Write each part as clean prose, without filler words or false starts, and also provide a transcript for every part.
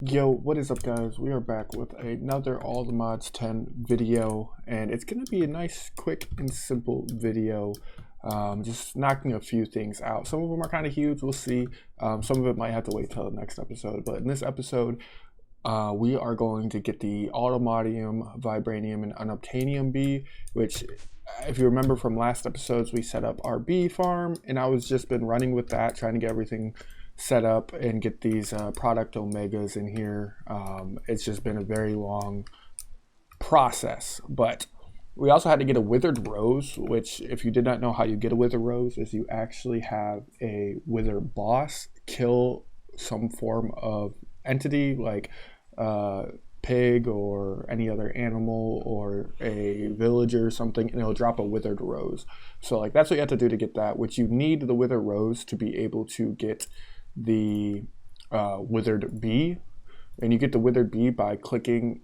Yo, what is up, guys? We are back with another All the Mods 10 video, and it's going to be a nice, quick, and simple video. Just knocking a few things out. Some of them are kind of huge, we'll see. Some of it might have to wait till the next episode, but in this episode, we are going to get the Automodium, Vibranium, and Unobtainium bee, which, if you remember from last episodes, we set up our bee farm, and I was just been running with that, trying to get everything set up and get these product omegas in here. It's just been a very long process, but we also had to get a withered rose, which, if you did not know how you get a withered rose, is you actually have a wither boss kill some form of entity like pig or any other animal or a villager or something, and it'll drop a withered rose. So like that's what you have to do to get that, which you need the withered rose to be able to get the withered bee, and you get the withered bee by clicking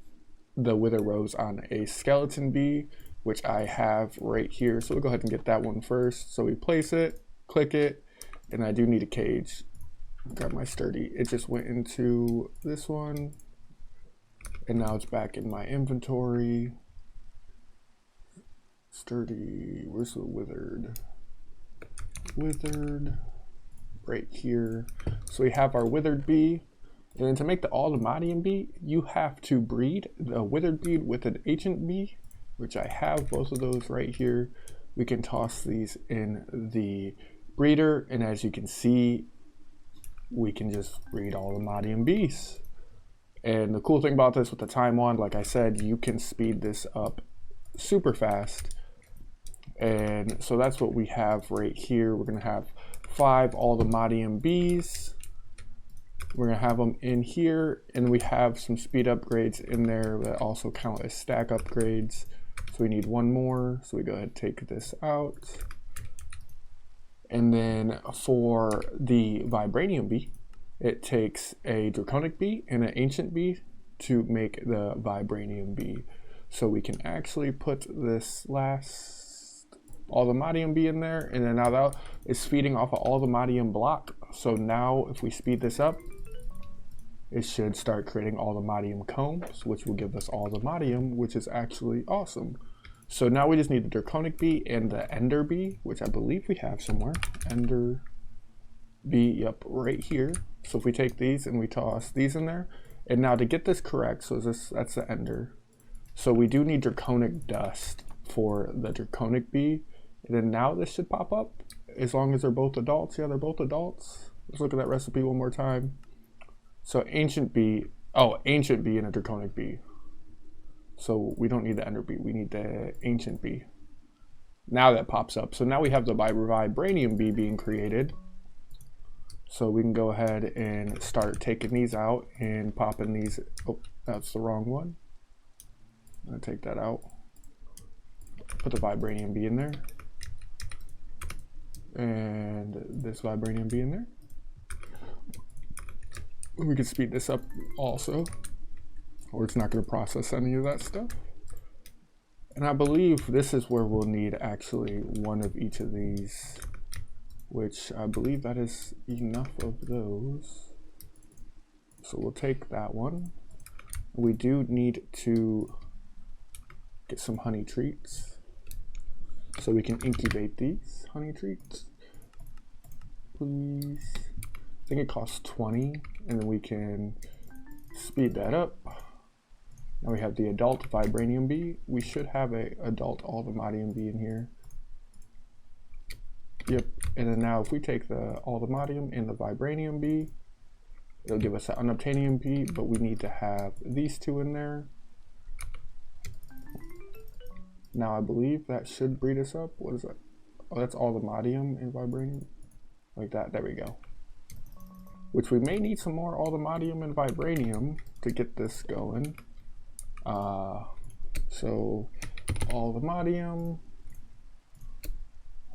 the wither rose on a skeleton bee, which I have right here. So we'll go ahead and get that one first. So we place it, click it, and I do need a cage. Grab my sturdy. It just went into this one, and now it's back in my inventory. Sturdy, where's the withered? Withered. Right here. So we have our withered bee, and then to make the Automodium bee, you have to breed the withered bee with an ancient bee, which I have both of those right here. We can toss these in the breeder, and as you can see, we can just breed Automodium bees. And the cool thing about this with the time wand, like I said, you can speed this up super fast. And so that's what we have right here. We're gonna have 5 Automodium bees. We're gonna have them in here, and we have some speed upgrades in there that also count as stack upgrades. So we need one more. So we go ahead and take this out. And then for the Vibranium bee, it takes a Draconic bee and an Ancient bee to make the Vibranium bee. So we can actually put this last Automodium bee in there, and then now that is feeding off of Automodium block. So now if we speed this up, it should start creating Automodium combs, which will give us Automodium, which is actually awesome. So now we just need the Draconic bee and the Ender bee, which I believe we have somewhere. Ender bee, yep, right here. So if we take these and we toss these in there, and now to get this correct, so that's the Ender. So we do need Draconic dust for the Draconic bee. And then now this should pop up as long as they're both adults. Yeah, they're both adults. Let's look at that recipe one more time. So ancient bee, ancient bee and a Draconic bee. So we don't need the Ender bee, we need the ancient bee. Now that pops up. So now we have the Vibranium bee being created. So we can go ahead and start taking these out and popping these. Oh, that's the wrong one. I'm gonna take that out. Put the Vibranium bee in there. And this Vibranium bee in there. We can speed this up also, or it's not going to process any of that stuff. And I believe this is where we'll need actually one of each of these, which I believe that is enough of those. So we'll take that one. We do need to get some honey treats, so we can incubate these honey treats, please. I think it costs 20, and then we can speed that up. Now we have the adult Vibranium bee. We should have a adult Automodium bee in here. Yep, and then now if we take the Automodium and the Vibranium bee, it'll give us an Unobtainium bee, but we need to have these two in there. Now I believe that should breed us up. What is that? Oh, that's Automodium and Vibranium. Like that, there we go. Which we may need some more Automodium and Vibranium to get this going. So Automodium.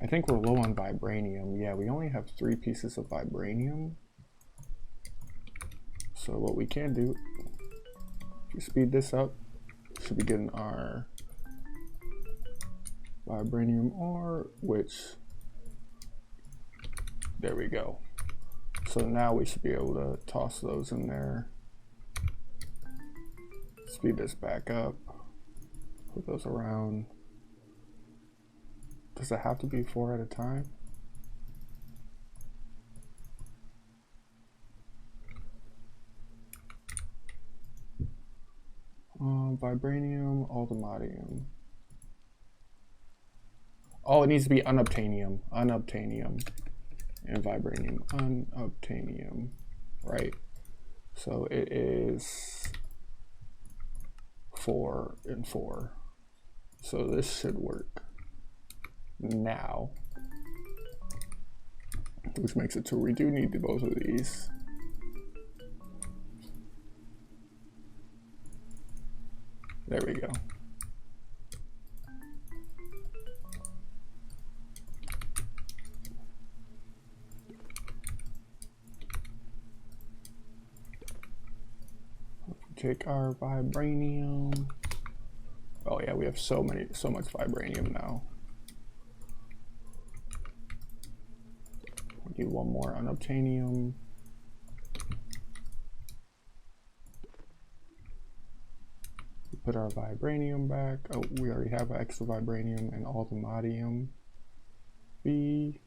I think we're low on Vibranium. Yeah, we only have 3 pieces of Vibranium. So what we can do, if we speed this up, should be getting our Vibranium ore, which, there we go. So now we should be able to toss those in there. Speed this back up. Put those around. Does it have to be 4 at a time? Vibranium, ultimatium. Oh, it needs to be unobtainium, unobtainium, and vibranium, unobtainium, right? So it is 4 and 4. So this should work now, which makes it so we do need both of these. There we go. Take our vibranium. Oh yeah, we have so much vibranium now. We need one more unobtainium. We put our vibranium back. Oh, we already have extra vibranium and ultimatium. B.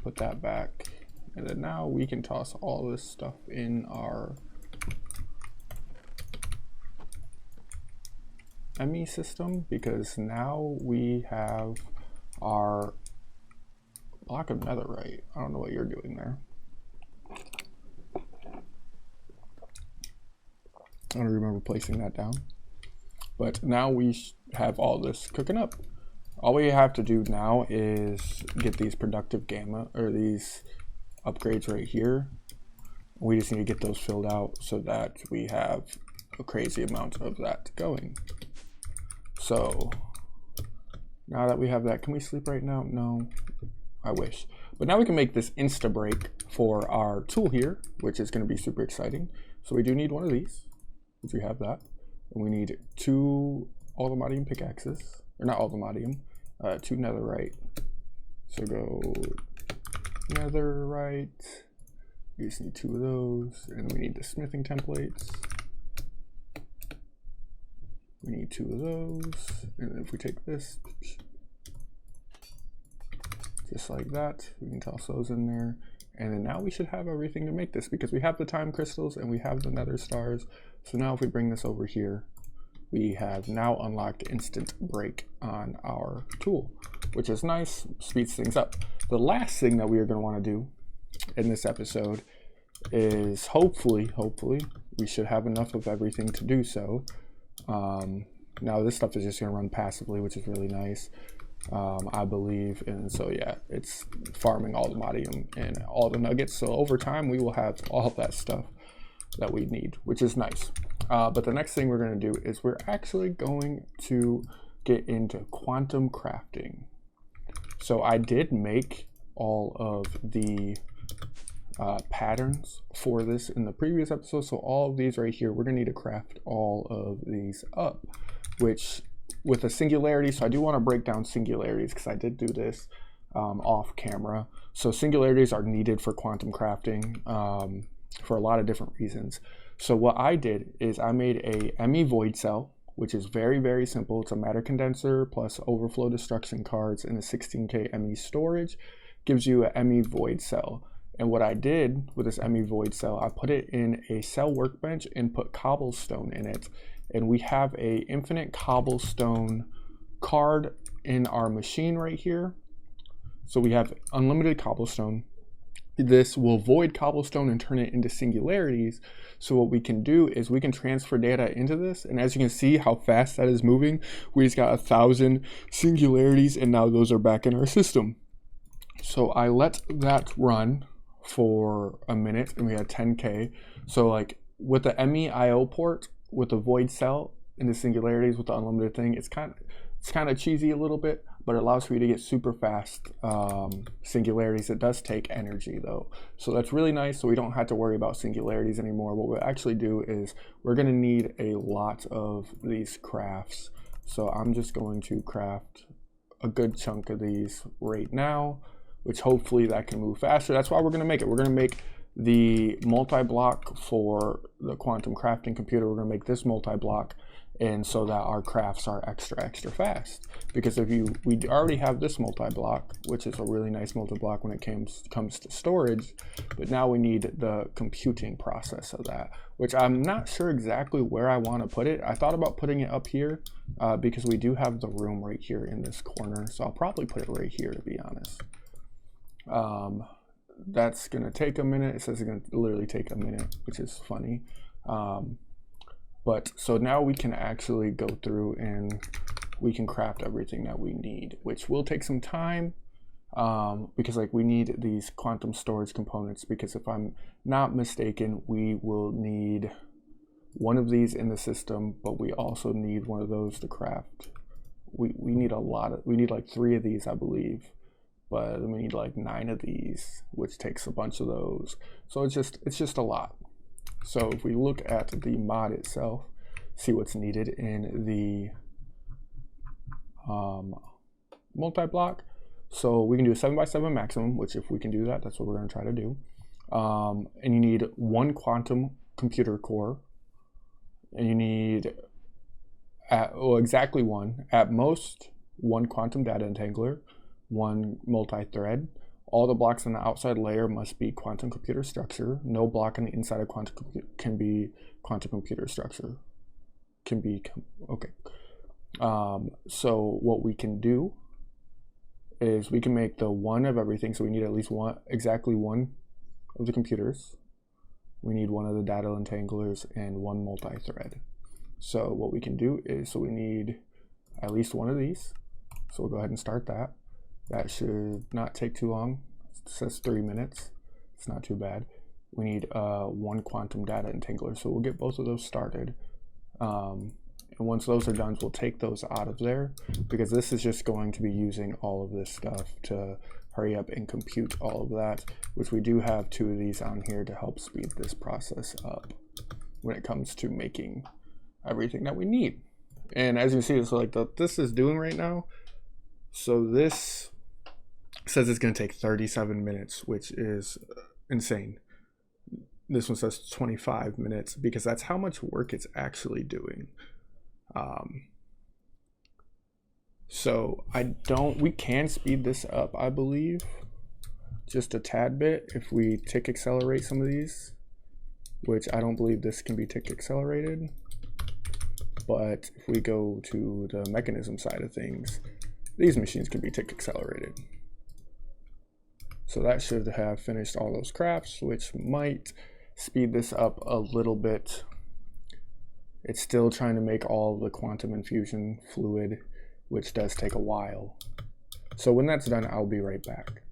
Put that back. And then now we can toss all this stuff in our ME system, because now we have our block of netherite. I don't know what you're doing there. I don't remember placing that down. But now we have all this cooking up. All we have to do now is get these productive gamma, or these upgrades right here. We just need to get those filled out so that we have a crazy amount of that going. So now that we have that, can we sleep right now? No, I wish. But now we can make this insta break for our tool here, which is going to be super exciting. So we do need one of these, which we have that. And we need 2 ultimatium pickaxes, or not ultimatium, 2 netherite. So go netherite. We just need 2 of those, and we need the smithing templates. We need 2 of those, and if we take this, just like that, we can toss those in there. And then now we should have everything to make this, because we have the time crystals and we have the nether stars. So now if we bring this over here, we have now unlocked instant break on our tool, which is nice, speeds things up. The last thing that we are going to want to do in this episode is hopefully, we should have enough of everything to do so. Now this stuff is just going to run passively, which is really nice, I believe. And so yeah, it's farming all the modium and all the nuggets. So over time we will have all of that stuff that we need, which is nice. But the next thing we're going to do is we're actually going to get into quantum crafting. So I did make all of the patterns for this in the previous episode. So all of these right here, we're gonna need to craft all of these up, which with a singularity. So I do want to break down singularities because I did do this off camera. So singularities are needed for quantum crafting for a lot of different reasons. So what I did is I made a ME void cell, which is very, very simple. It's a matter condenser plus overflow destruction cards and a 16K ME storage, gives you a ME void cell. And what I did with this ME void cell, I put it in a cell workbench and put cobblestone in it. And we have a infinite cobblestone card in our machine right here. So we have unlimited cobblestone. This will void cobblestone and turn it into singularities. So what we can do is we can transfer data into this. And as you can see how fast that is moving, we just got 1,000 singularities and now those are back in our system. So I let that run for a minute and we had 10K. So like with the ME IO port, with the void cell and the singularities with the unlimited thing, it's kind of cheesy a little bit, but it allows for you to get super fast singularities. It does take energy though, so that's really nice. So we don't have to worry about singularities anymore. What we'll actually do is we're going to need a lot of these crafts. So I'm just going to craft a good chunk of these right now, which hopefully that can move faster. That's why we're going to make it. We're going to make the multi-block for the quantum crafting computer, we're going to make this multi-block, and so that our crafts are extra fast. Because if we already have this multi-block, which is a really nice multi-block when it comes to storage, but now we need the computing process of that, which I'm not sure exactly where I want to put it. I thought about putting it up here because we do have the room right here in this corner, so I'll probably put it right here, to be honest. That's gonna take a minute. It says it's gonna literally take a minute, which is funny. But so now we can actually go through and we can craft everything that we need, which will take some time because like we need these quantum storage components, because if I'm not mistaken, we will need one of these in the system, but we also need one of those to craft. We need we need like 3 of these, I believe. But we need like 9 of these, which takes a bunch of those. So it's just a lot. So if we look at the mod itself, see what's needed in the multi-block. So we can do a 7x7 maximum, which if we can do that, that's what we're going to try to do. And you need 1 quantum computer core, and you need exactly 1, at most 1 quantum data entangler, 1 multi-thread. All the blocks on the outside layer must be quantum computer structure. No block on the inside of quantum can be quantum computer structure. Okay. So what we can do is we can make the 1 of everything. So we need at least exactly 1 of the computers. We need 1 of the data entanglers and 1 multi-thread. So what we can do is, so we need at least 1 of these. So we'll go ahead and start that. That should not take too long. It says 3 minutes. It's not too bad. We need 1 quantum data entangler. So we'll get both of those started. And once those are done, we'll take those out of there, because this is just going to be using all of this stuff to hurry up and compute all of that, which we do have 2 of these on here to help speed this process up when it comes to making everything that we need. And as you see, it's like this is doing right now. So this says it's going to take 37 minutes, which is insane. This one says 25 minutes because that's how much work it's actually doing. So we can speed this up, I believe, just a tad bit if we tick accelerate some of these, which I don't believe this can be tick accelerated. But if we go to the mechanism side of things, these machines can be tick accelerated. So that should have finished all those crafts, which might speed this up a little bit. It's still trying to make all of the quantum infusion fluid, which does take a while. So when that's done, I'll be right back.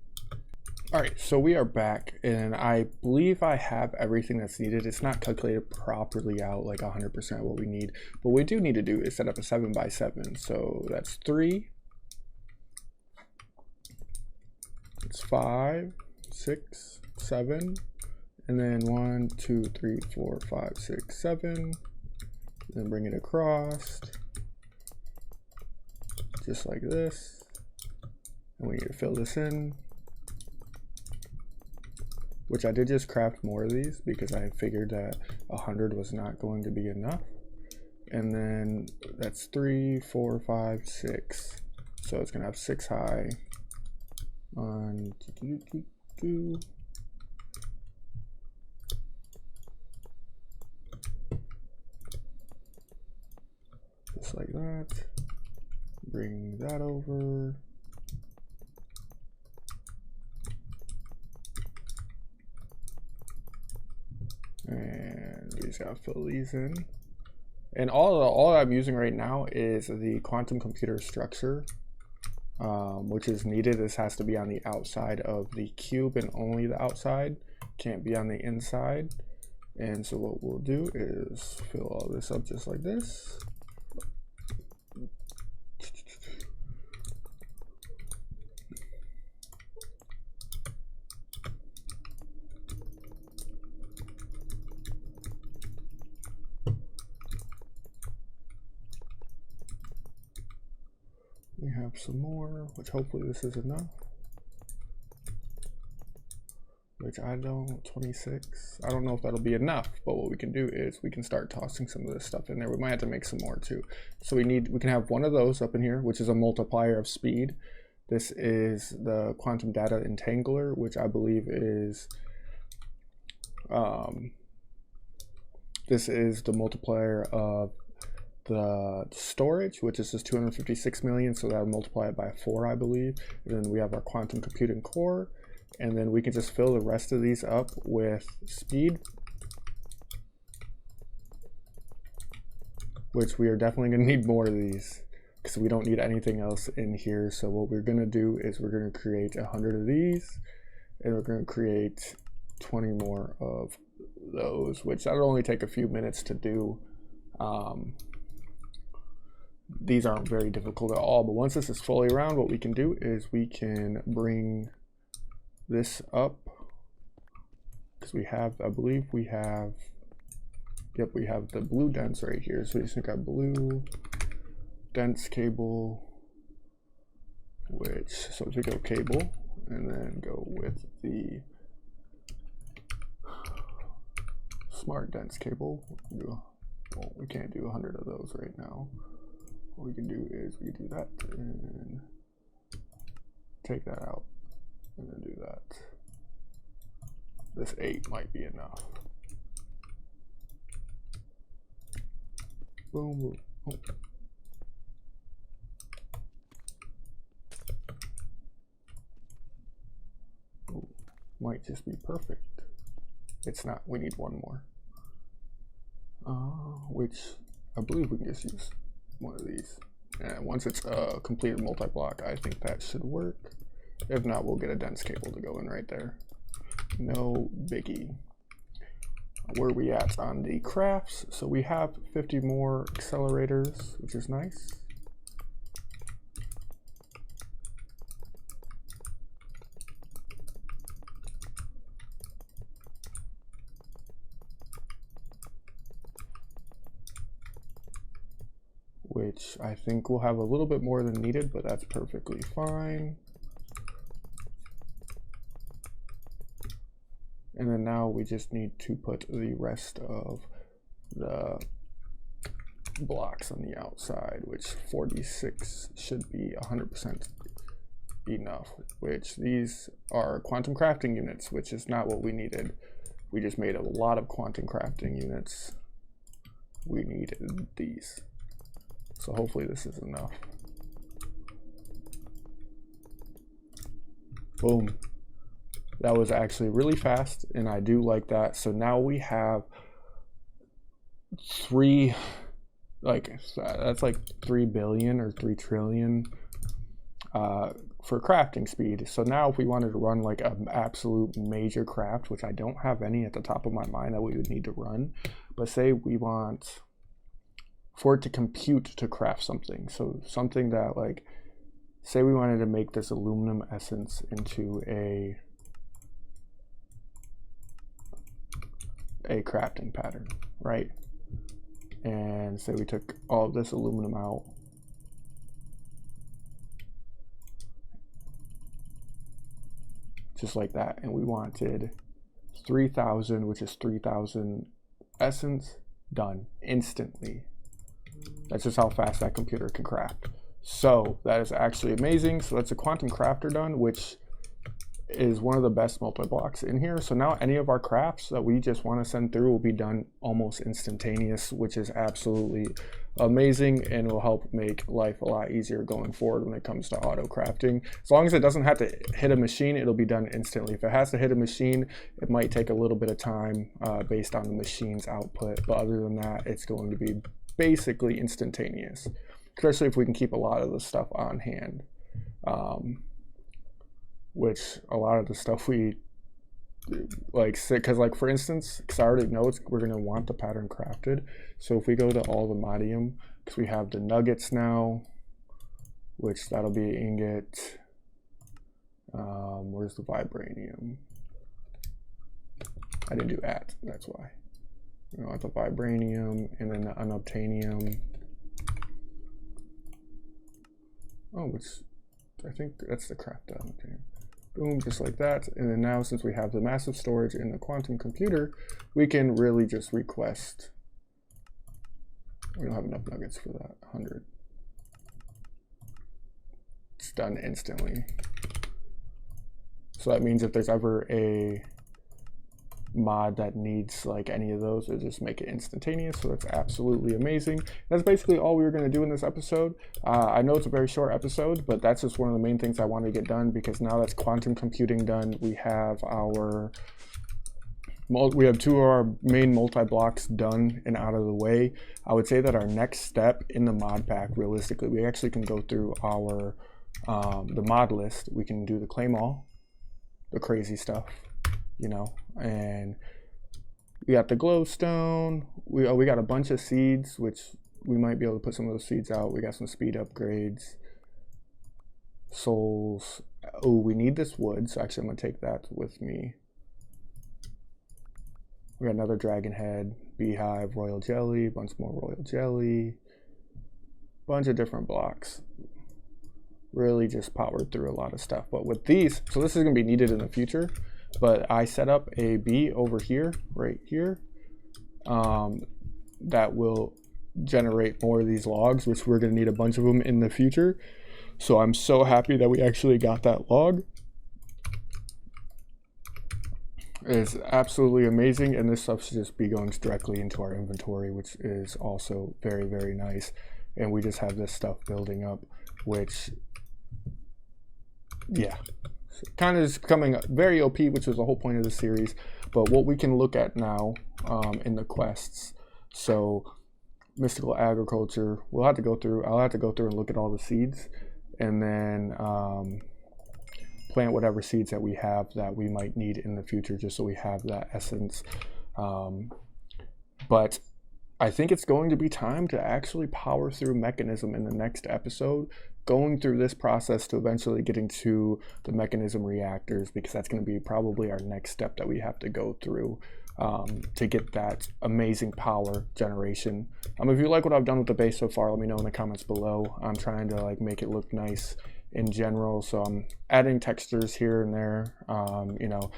All right, so we are back, and I believe I have everything that's needed. It's not calculated properly out like 100% what we need, but what we do need to do is set up a 7x7. So that's 3. It's 5, 6, 7, and then 1, 2, 3, 4, 5, 6, 7. Then bring it across, just like this. And we need to fill this in, which I did just craft more of these because I figured that 100 was not going to be enough. And then that's 3, 4, 5, 6. So it's gonna have 6 high. Just like that. Bring that over. And we just gotta fill these in. And all I'm using right now is the quantum computer structure, which is needed. This has to be on the outside of the cube and only the outside. Can't be on the inside. And so what we'll do is fill all this up just like this. We have some more, which hopefully this is enough. which I don't, 26. I don't know if that'll be enough, but what we can do is we can start tossing some of this stuff in there. We might have to make some more too. So we can have one of those up in here, which is a multiplier of speed. This is the quantum data entangler, which I believe is, this is the multiplier of the storage, which is just 256 million, so that'll multiply it by 4, I believe. And then we have our quantum computing core, and then we can just fill the rest of these up with speed, which we are definitely going to need more of these because we don't need anything else in here. So what we're going to do is we're going to create 100 of these, and we're going to create 20 more of those, which that'll only take a few minutes to do. These aren't very difficult at all, but once this is fully around, what we can do is we can bring this up, because we have, I believe we have, yep, we have the blue dense right here. So we just got blue dense cable, which, so if we go cable and then go with the smart dense cable, well, we can't do 100 of those right now. What we can do is we can do that and take that out and then do that. This 8 might be enough. Boom, boom. Oh. Oh, might just be perfect. It's not, we need one more. Which I believe we can just use one of these. And once it's a completed multi-block, I think that should work. If not, we'll get a dense cable to go in right there. No biggie. Where are we at on the crafts? So we have 50 more accelerators, which is nice. Which I think we'll have a little bit more than needed, but that's perfectly fine. And then now we just need to put the rest of the blocks on the outside, which 46 should be 100% enough, which these are quantum crafting units, which is not what we needed. We just made a lot of quantum crafting units. We need these. So hopefully this is enough. Boom. That was actually really fast, and I do like that. So now we have that's like 3 billion or 3 trillion for crafting speed. So now if we wanted to run like an absolute major craft, which I don't have any at the top of my mind that we would need to run, but say we want for it to compute to craft something. So something that, like, say we wanted to make this aluminum essence into a crafting pattern, right? And say we took all of this aluminum out, just like that, and we wanted 3,000, which is 3,000 essence, done instantly. That's just how fast that computer can craft. So that is actually amazing. So that's a quantum crafter done, which is one of the best multi-blocks in here. So now any of our crafts that we just want to send through will be done almost instantaneous, which is absolutely amazing and will help make life a lot easier going forward when it comes to auto crafting. As long as it doesn't have to hit a machine, it'll be done instantly. If it has to hit a machine, it might take a little bit of time based on the machine's output, but other than that, it's going to be basically instantaneous, especially if we can keep a lot of the stuff on hand. Which a lot of the stuff we like, because like for instance, because I already know we're going to want the pattern crafted. So if we go to all the modium, because we have the nuggets now, which that'll be ingot. Where's the vibranium? I didn't do at, that's why. We want the vibranium and then the unobtainium. Oh, which I think that's the craft unobtainium. Boom, just like that. And then now, since we have the massive storage in the quantum computer, we can really just request. We don't have enough nuggets for that. 100. It's done instantly. So that means if there's ever a mod that needs like any of those, it'll just make it instantaneous. So that's absolutely amazing. That's basically all we were going to do in this episode. I know it's a very short episode, but that's just one of the main things I wanted to get done, because now that's quantum computing done. We have two of our main multi-blocks done and out of the way. I would say that our next step in the mod pack, realistically, we actually can go through our the mod list. We can do the claim all, the crazy stuff, you know, and we got the glowstone. We got a bunch of seeds, which we might be able to put some of those seeds out. We got some speed upgrades, souls. Oh, we need this wood, so actually I'm gonna take that with me. We got another dragon head, beehive, royal jelly, bunch more royal jelly, bunch of different blocks. Really just powered through a lot of stuff. But with these, so this is gonna be needed in the future, but I set up a bee over here, right here, that will generate more of these logs, which we're gonna need a bunch of them in the future. So I'm so happy that we actually got that log. It's absolutely amazing, and this stuff should just be going directly into our inventory, which is also very, very nice. And we just have this stuff building up, which, yeah, kind of is becoming very OP, which is the whole point of the series. But what we can look at now in the quests, so mystical agriculture, I'll have to go through and look at all the seeds, and then plant whatever seeds that we have that we might need in the future, just so we have that essence. But I think it's going to be time to actually power through mechanism in the next episode, going through this process to eventually getting to the mechanism reactors, because that's going to be probably our next step that we have to go through to get that amazing power generation. If you like what I've done with the base so far, let me know in the comments below. I'm trying to like make it look nice in general, so I'm adding textures here and there. You know,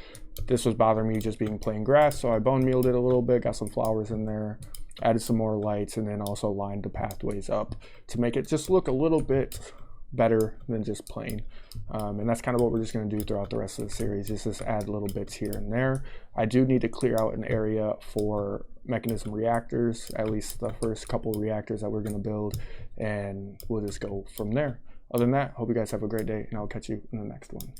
this was bothering me just being plain grass, so I bone mealed it a little bit, got some flowers in there, added some more lights, and then also lined the pathways up to make it just look a little bit better than just plain. And that's kind of what we're just going to do throughout the rest of the series, is just add little bits here and there. I do need to clear out an area for mechanism reactors, at least the first couple reactors that we're going to build, and we'll just go from there. Other than that, hope you guys have a great day, and I'll catch you in the next one.